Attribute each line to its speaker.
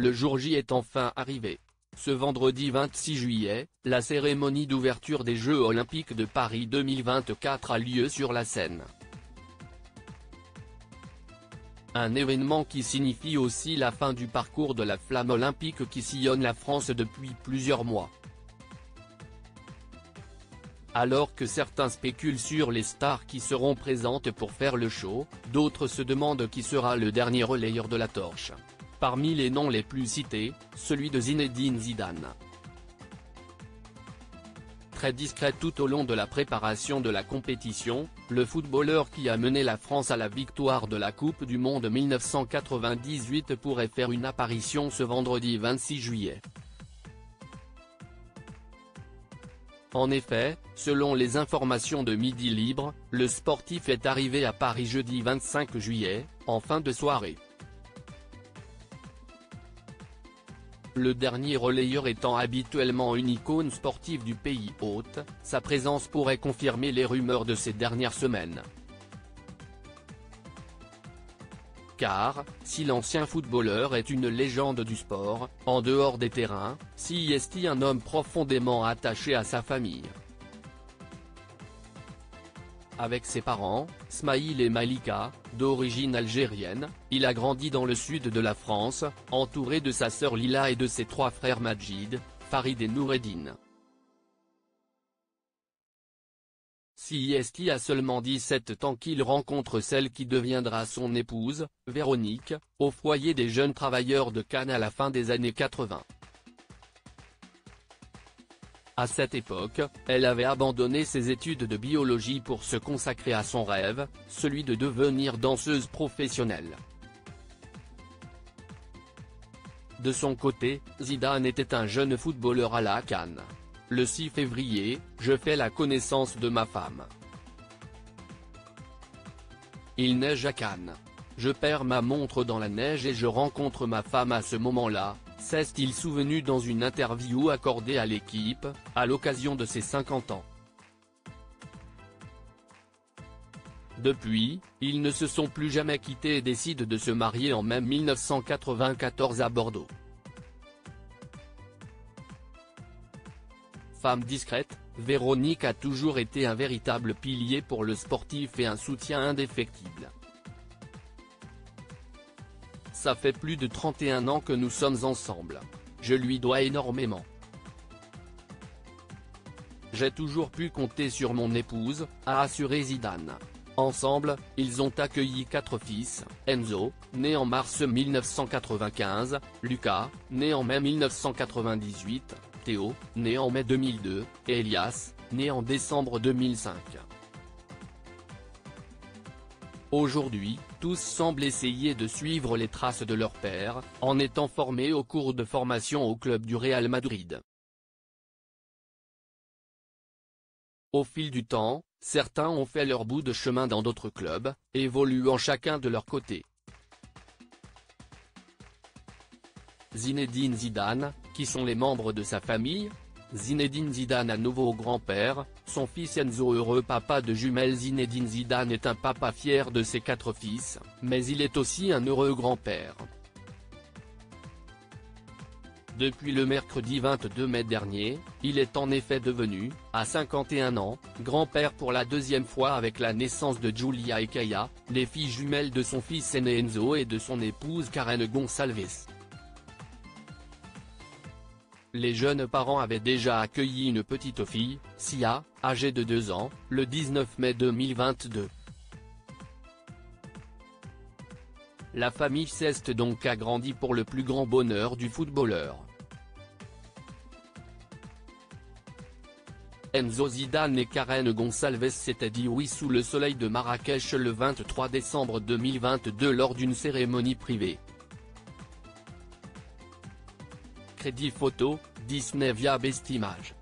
Speaker 1: Le jour J est enfin arrivé. Ce vendredi 26 juillet, la cérémonie d'ouverture des Jeux Olympiques de Paris 2024 a lieu sur la Seine. Un événement qui signifie aussi la fin du parcours de la flamme olympique qui sillonne la France depuis plusieurs mois. Alors que certains spéculent sur les stars qui seront présentes pour faire le show, d'autres se demandent qui sera le dernier relayeur de la torche. Parmi les noms les plus cités, celui de Zinedine Zidane. Très discret tout au long de la préparation de la compétition, le footballeur qui a mené la France à la victoire de la Coupe du Monde 1998 pourrait faire une apparition ce vendredi 26 juillet. En effet, selon les informations de Midi Libre, le sportif est arrivé à Paris jeudi 25 juillet, en fin de soirée. Le dernier relayeur étant habituellement une icône sportive du pays hôte, sa présence pourrait confirmer les rumeurs de ces dernières semaines. Car, si l'ancien footballeur est une légende du sport, en dehors des terrains, si est-il un homme profondément attaché à sa famille. Avec ses parents, Smaïl et Malika, d'origine algérienne, il a grandi dans le sud de la France, entouré de sa sœur Lila et de ses trois frères Majid, Farid et Noureddine. Siesti a seulement 17 ans qu'il rencontre celle qui deviendra son épouse, Véronique, au foyer des jeunes travailleurs de Cannes à la fin des années 80. À cette époque, elle avait abandonné ses études de biologie pour se consacrer à son rêve, celui de devenir danseuse professionnelle. De son côté, Zidane était un jeune footballeur à la Cannes. Le 6 février, je fais la connaissance de ma femme. Il neige à Cannes. Je perds ma montre dans la neige et je rencontre ma femme à ce moment-là, s'est-il souvenu dans une interview accordée à l'équipe, à l'occasion de ses 50 ans. Depuis, ils ne se sont plus jamais quittés et décident de se marier en mai 1994 à Bordeaux. Femme discrète, Véronique a toujours été un véritable pilier pour le sportif et un soutien indéfectible. Ça fait plus de 31 ans que nous sommes ensemble. Je lui dois énormément. J'ai toujours pu compter sur mon épouse, a assuré Zidane. Ensemble, ils ont accueilli 4 fils, Enzo, né en mars 1995, Lucas, né en mai 1998, Théo, né en mai 2002, et Elias, né en décembre 2005. Aujourd'hui, tous semblent essayer de suivre les traces de leur père, en étant formés au cours de formation au club du Real Madrid. Au fil du temps, certains ont fait leur bout de chemin dans d'autres clubs, évoluant chacun de leur côté. Zinedine Zidane, qui sont les membres de sa famille? Zinedine Zidane à nouveau grand-père, son fils Enzo heureux papa de jumelles. Zinedine Zidane est un papa fier de ses 4 fils, mais il est aussi un heureux grand-père. Depuis le mercredi 22 mai dernier, il est en effet devenu, à 51 ans, grand-père pour la deuxième fois avec la naissance de Julia et Kaya, les filles jumelles de son fils aîné Enzo et de son épouse Karen Gonçalves. Les jeunes parents avaient déjà accueilli une petite fille, Sia, âgée de 2 ans, le 19 mai 2022. La famille s'est donc agrandie pour le plus grand bonheur du footballeur. Enzo Zidane et Karen Gonçalves s'étaient dit oui sous le soleil de Marrakech le 23 décembre 2022 lors d'une cérémonie privée. Crédit photo, Disney via Bestimage.